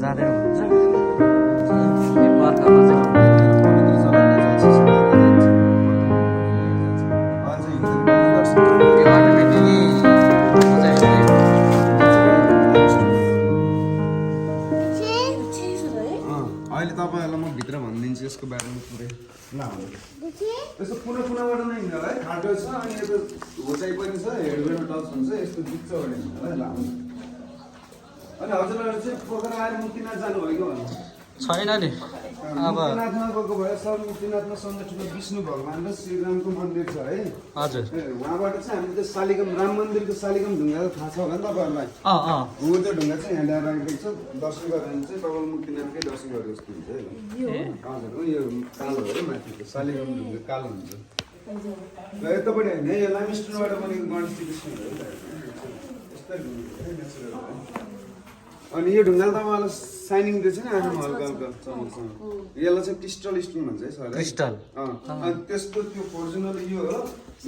जाँदैन हुन्छ यो बर्खामा चाहिँ यो अटोमेटिकली मजा अहिले तपाईँहरूलाई म भित्र भनिदिन्छु यसको बारेमा पुरै ल यस्तो कुनाबाट नै हिँड्छ है खाल्टो छ अनि यता होचाइ पनि छ हेडवेमा टच हुन्छ यस्तो बिचबाट हिँड्छ है ल अनि हजुरहरू चाहिँ पोखरा आएर मुक्तिनाथ जानुभयो कि भन्नु छैन नि अब मुक्तिनाथमा गएको भए सर मुक्तिनाथमा सन्दर्भमा विष्णु भगवान् र श्रीरामको मन्दिर छ है हजुर उहाँबाट चाहिँ हामीले चाहिँ शालिग्राम राम मन्दिरको शालिग्राम ढुङ्गा थाहा छ होला नि तपाईँहरूलाई हो त्यो ढुङ्गा चाहिँ यहाँ ल्याएर राखेको छ दर्शन गरेर चाहिँ तपाईँलाई मुक्तिनाथकै दर्शन गरेको जस्तो हुन्छ है हजुर यो कालो हो माथिको शालिग्राम ढुङ्गा कालो हुन्छ र यतापट्टि होइन यो लामिस्टरबाट बनेको गणेश कृष्ण हो यस्तै ढुङ्गा नेचुरल है अनि यो ढुङ्गाले तपाईँलाई साइनिङ दिएछ नि आँखामा हल्का हल्का चमकसँग यसलाई चाहिँ क्रिस्टल स्टोन भन्छ है सर क्रिस्टल अनि त्यसको त्यो ओरिजिनल यो हो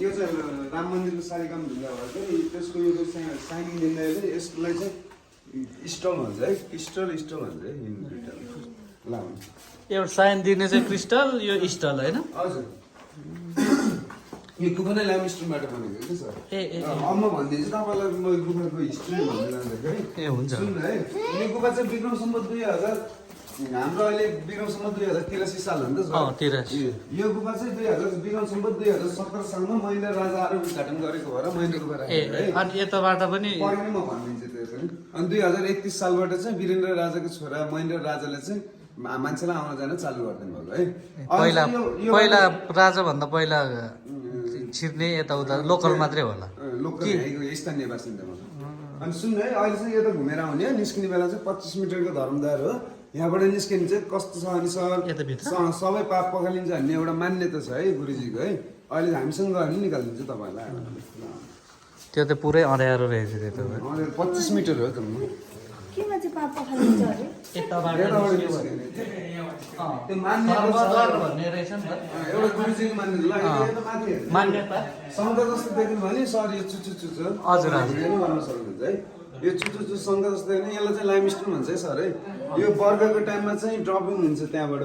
यो चाहिँ राम मन्दिरको शालिग्राम ढुङ्गा भएको त्यसको यो साइनिङ दिँदाखेरि यसलाई चाहिँ स्टल भन्छ है क्रिस्टल स्टल भन्छ है ल एउटा साइन दिने चाहिँ क्रिस्टल यो स्टल होइन हजुर यो गुफा नै लामिस्टोनबाट बनेको कि सर म भनिदिन्छु तपाईँलाई म गुफाको हिस्ट्री भन्दै जाँदाखेरि ए हुन्छ सुन्नु है यो गुफा चाहिँ विक्रम सम्वत 2000 हाम्रो अहिले विक्रम सम्वत 2083 साल हो नि त यो गुफा चाहिँ विक्रम सम्वत 2017 सालमा महेन्द्र राजा आएर उद्घाटन गरेको भएर महेन्द्र गुफा राखेको है अनि यताबाट पनि पढ्ने म भनिदिन्छु त्यो पनि अनि 2031 सालबाट चाहिँ वीरेन्द्र राजाको छोरा महेन्द्र राजाले चाहिँ मान्छेलाई आउन जान चालु गरिदिनु भएको है पहिला राजाभन्दा पहिला छिर्ने यताउता लोकल मात्रै होला लोकल स्थानीय बासिन्दामा अनि सुन्नु है अहिले चाहिँ यता घुमेर आउने निस्किने बेला चाहिँ 25 मिटरको धर्मद्वार हो यहाँबाट निस्किने चाहिँ कस्तो छ अनि सर सबै पाप पखालिन्छ भन्ने एउटा मान्यता छ है गुरुजीको है अहिले हामीसँग गएर नि निकालिदिन्छु तपाईँहरूलाई त्यो त पुरै अँध्यारो रहेछ त्यो त 25 मिटर हो त केमा चाहिँ पाप पखालिन्छ अरे त्यो मान्यता भन्ने रहेछ नि त एउटा गुरुजीको मान्यता शङ्कर जस्तो देख्नु भने सर यो चुचु चुचु हजुर गर्न सक्नुहुन्छ है यो चुचु चुचु शङ्कर जस्तो देख्ने यसलाई चाहिँ लाइमस्टोन भन्छ है सर है यो बर्खाको टाइममा चाहिँ ड्रपिङ हुन्छ त्यहाँबाट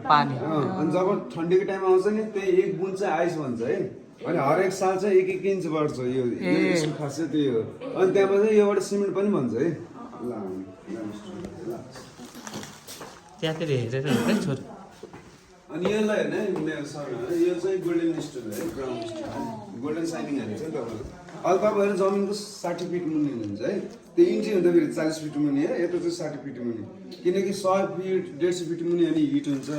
पानी अनि जब ठन्डीको टाइम आउँछ नि त्यही एक बुन चाहिँ आइस भन्छ है अनि हरेक साल चाहिँ एक इन्च बढ्छ यो खासै त्यही हो अनि त्यहाँबाट चाहिँ योबाट सिमेन्ट पनि भन्छ है त्यहाँतिर हेरेर है छोरी अनि यसलाई हेर्ने सर यो चाहिँ गोल्डन स्टोन है ब्राउन स्टोन गोल्डन साइनिङ हाल्छ नि तपाईँलाई अब तपाईँहरू जमिनको 60 फिट मुनि हुनुहुन्छ है त्यो इन्ची हुँदाखेरि 40 फिट मुनि है यता चाहिँ 60 फिट मुनि किनकि 100 फिट 150 फिट मुनि अनि हिट हुन्छ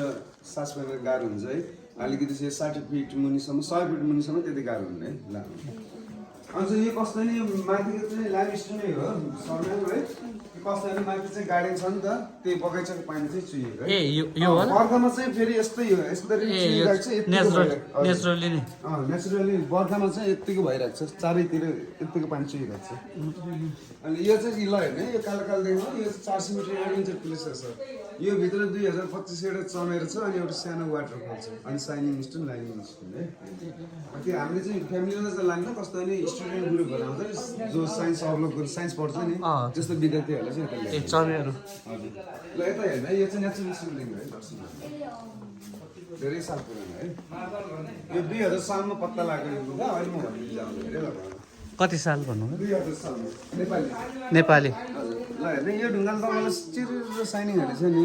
सास फेर्न गाह्रो हुन्छ है अलिकति चाहिँ 60 फिट मुनिसम्म 100 फिट मुनिसम्म त्यति गाह्रो हुने है ल अन्त यो कस्तो नि माथिको चाहिँ लाइमस्टोनै हो सरनाम है कस्तो नि माथि चाहिँ गार्डन छ नि त त्यही बगैँचाको पानी चाहिँ चुहिएको ए यो हो बर्खामा चाहिँ फेरि यस्तै हो यसरी नेचुरली नै नेचुरली बर्खामा चाहिँ यतिको भइरहेको छ चारैतिर यतिको पानी चुहिरहेको छ अनि यो चाहिँ ल हेर्ने यो कालो कालो देख्नु यो 400 मिटर एडभेन्चर प्लेस हो सर यो भित्र 2025 एउटा चमेर छ अनि एउटा सानो वाटरफल छ अनि साइनिङ स्टोन लाइनिङ स्टोन है त्यो हामीले चाहिँ फ्यामिलीलाई चाहिँ लान्न कस्तो नि स्टुडेन्ट ग्रुपहरू आउँछ जो साइन्स अवलोक गरेर साइन्स पढ्छ नि जस्तो विद्यार्थीहरूलाई चाहिँ यता ए चमेरो हजुर ल यता हेर्नु है यो चाहिँ नेचुरल स्टोन है दर्शन धेरै साल पुरानो है यो 2000 सालमा पत्ता लाग्यो यो गुफा अहिले म भनिदिन्छु धेरै लाग्यो कति साल भन्नु 2000 सालमा नेपाली हजुर ल हेर्नु यो ढुङ्गाले तपाईँलाई चिर साइनिङहरू छ नि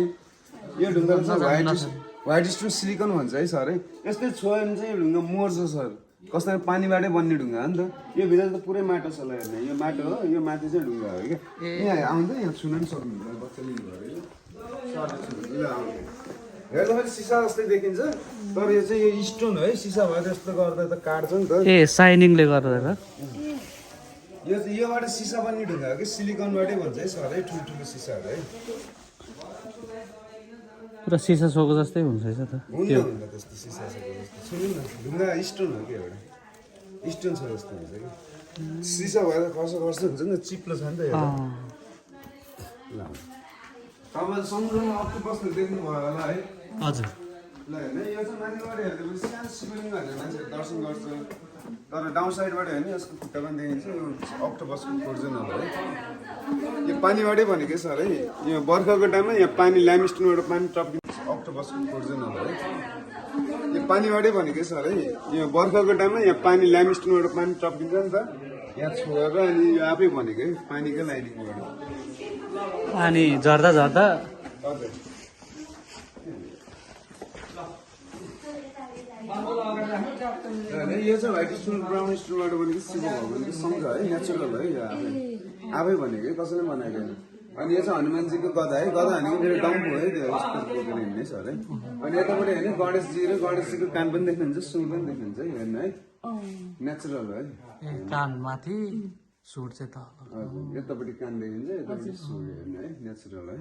यो ढुङ्गाले चाहिँ व्हाइट स्टोन सिलिकन भन्छ है सर है यस्तै छोयो भने चाहिँ यो ढुङ्गा मर्छ सर कस्तो पानीबाटै बन्ने ढुङ्गा हो नि त यो भित्र त पुरै माटो छ ल हेर्ने यो माटो हो यो माथि चाहिँ ढुङ्गा हो क्या यहाँ आउँदा यहाँ छुन पनि सक्नुहुन्छ बच्चा लिनुभयो हेर्दाखेरि सिसा जस्तै देखिन्छ तर यो चाहिँ यो स्टोन है सिसा भएर यस्तो गर्दा त काट्छ नि त ए साइनिङले गर्दा यो चाहिँ योबाट सिसा बन्ने ढुङ्गा हो कि सिलिकनबाटै भन्छ है सर है ठुल्ठुलो सिसाहरू है पुरा सिसा सोको जस्तै हुन्छ है त हुन्न त्यस्तो सिसा सोको जस्तो सुन्नु न ढुङ्गा स्टोन हो कि एउटा स्टोन छ जस्तो हुन्छ कि सिसा भएर खर्च हुन्छ नि त चिप्लो छ नि त एउटा ल तपाईँले समुद्रमा अक्टोपसहरू देख्नुभयो होला है हजुर ल हेर्नु यो चाहिँ माथिबाट हेर्दाखेरि सानो शिवलिङ्ग भनेर मान्छेहरू दर्शन गर्छ तर डाउन साइडबाट हेर्नु यसको खुट्टा पनि देखिन्छ यो अक्टोपसको खोर्जन होला है यो पानीबाटै भनेको सर है यो बर्खाको टाइममा यहाँ पानी ल्यामस्टोनबाट पानी टप्किन्छ अक्टोपसको खोर्जन होला है यो पानीबाटै भनेको सर है यो बर्खाको टाइममा यहाँ पानी ल्यामस्टोनबाट पानी टप्किन्छ नि त यहाँ छोएर अनि यो आफै भनेको है पानीकै लाइनिङबाट अनि झर्दा झर्दा हजुर यो चाहिँ व्हाइट स्टोन ब्राउन स्टोनबाट बनेको शिव भगवानको शङ्ख है नेचुरल है यो आफै भनेको है कसैले बनाएको होइन अनि यो चाहिँ हनुमानजीको गदा है गदा भनेको फेरि डम्फु है त्यो यस्तो बोकेर हिँड्ने सर है अनि यतापट्टि हेर्नु गणेशजी र गणेशजीको कान पनि देख्नुहुन्छ सुन पनि देख्नुहुन्छ है हेर्नु है नेचुरल है कान माथि सुट चाहिँ त हजुर यतापट्टि कान देखिन्छ यतापट्टि सुन हेर्नु है नेचुरल है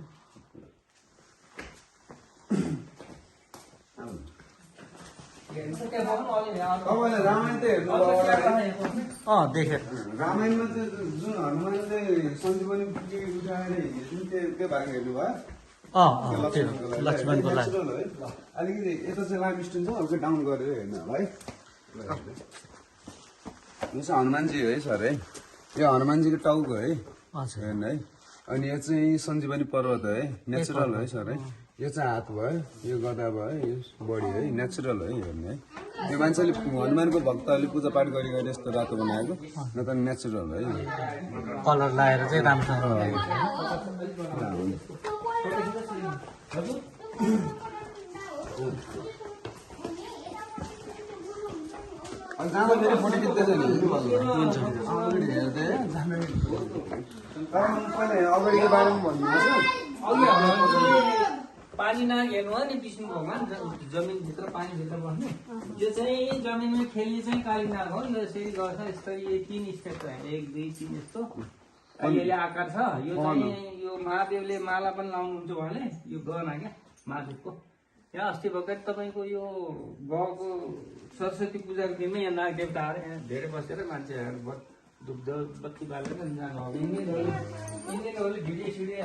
तपाईँले रामायण त हेर्नु देखेँ रामायणमा चाहिँ जुन हनुमानले सञ्जीवनी पुगी उठाएर हिँड्यो त्यो भाग हेर्नुभयो त्यो लक्ष्मणको लागि नेचुरल है अलिकति यता चाहिँ लाइमस्टोन छ हल्का डाउन गरेर हेर्नु होला है यो चाहिँ हनुमानजी हो है सर है यो हनुमानजीको टाउको है हजुर हेर्नु है अनि यो चाहिँ सञ्जीवनी पर्वत है नेचुरल है सर है यो चाहिँ हात भयो यो गदा भयो यो बडी है नेचुरल है हेर्नु है यो मान्छेले हनुमानको भक्तहरूले पूजापाठ गरी गरी यस्तो रातो बनाएको न त नेचुरल है कलर लगाएर चाहिँ राम्रोसँग अनि जाँदा फेरि फोटो खिच्दैछ नि अगाडि हेर्दै जाँदा पहिला अगाडिको बारेमा भन्नुहुन्छ पानी नहेर्नु हो नि विष्णु भगवान जमिनभित्र पानीभित्र बस्ने यो चाहिँ जमिनमा खेल्ने चाहिँ कालीनाग हो यो यसरी गर्छ यसरी 3 स्टेप छ 1 2 3 यस्तो अहिले आकार छ यो चाहिँ यो महादेवले माला पनि लाउनुहुन्छ उहाँले यो गहना क्या महादेवको यहाँ अस्ति भर्खर तपाईँको यो गएको सरस्वती पूजाको दिनमै यहाँ नाग देवताहरू यहाँ धेरै बसेर मान्छेहरू दुग्ध बत्ती बालेर जानु भिडियो सिडियो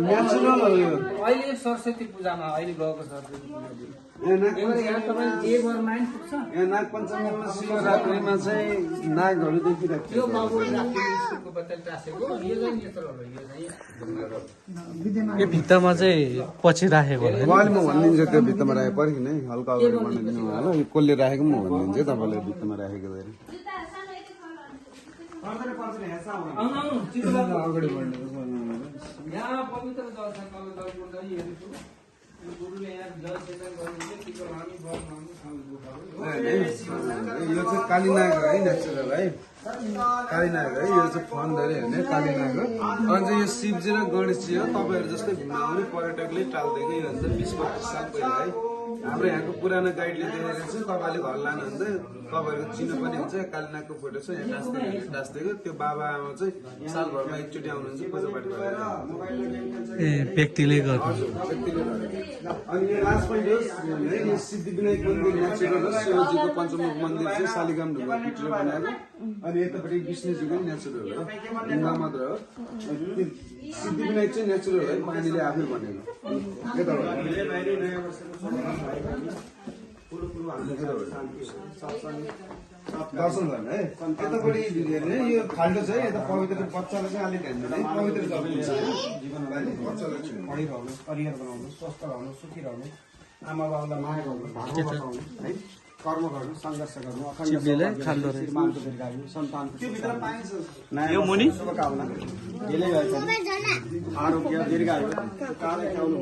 नेचुरल हो यो अहिले सरस्वती पूजामा अहिले गएको सरस्वती पूजा यहाँ तपाईँ जे घरमा पुग्छ यहाँ नाग पञ्चमीमा शिवरात्रिमा चाहिँ नागहरू देखिरहेको यो बाबुले राखेको स्कुलको बत्तल टाँसेको यो चाहिँ यत्रो हो यो चाहिँ यो भित्तामा चाहिँ पछि राखेको होला उहाँले म भनिदिन्छु त्यो भित्तामा राखेको पर्खिन है हल्का अगाडि बनाइदिनु होला यो कसले राखेको म भनिदिन्छु तपाईँले भित्तामा राखेको धेरै आउनु अगाडि बढ्नु यहाँ पवित्र जल छ कलर हेर्छु गुरुले यहाँ जल सेवन गर्नुहुन्छ टिको लामी बर माग्नु यो चाहिँ कालीनाग है नेचुरल है कालीनाग है यो चाहिँ फन धेरै हेर्ने कालीनाग हो अनि चाहिँ यो शिवजी र गणेशजी हो तपाईँहरू जस्तै घुम्न आउने पर्यटकले टाल्दैको यो हुन्छ 20-25 साल पहिला है हाम्रो यहाँको पुरानो गाइडले देखेर चाहिँ तपाईँले घर लानुहुन्छ तपाईँहरूको चिनो पनि हुन्छ कालीनागको फोटो छ यहाँ टाँस्दैको त्यो बाबा आमा चाहिँ सालभरमा एकचोटि आउनुहुन्छ पूजापाठ गरेर ए व्यक्तिले गर्नु अनि यो लास्ट पोइन्ट हो यो सिद्धिविनायक मन्दिर नेचुरल हो शिवजीको पञ्चमुख मन्दिर चाहिँ शालिग्राम ढुङ्गा पिटेर बनाएको अनि यतापट्टि विष्णुजीको नेचुरल हो ढुङ्गा मात्र हो सिद्धिविनायक चाहिँ नेचुरल है पानीले आफै बनेको दर्शन गर्ने है यतापट्टि हेर्ने यो खाल्डो छ है यता पवित्र बच्चालाई चाहिँ अलिक हेर्नु है पवित्र जग्गा छ है बच्चालाई चाहिँ पढिरहनु करियर बनाउनु स्वस्थ रहनु सुखी रहनु आमा बाबुलाई माया गर्नु भागवत रहनु है कर्म गर्नु सङ्घर्ष गर्नु शिवले खाल्डो रहेछ। श्रीमानको दीर्घायु सन्तानको यो मुनि शुभकामना धेरै आरोग्य दीर्घायु कालै ख्याउनु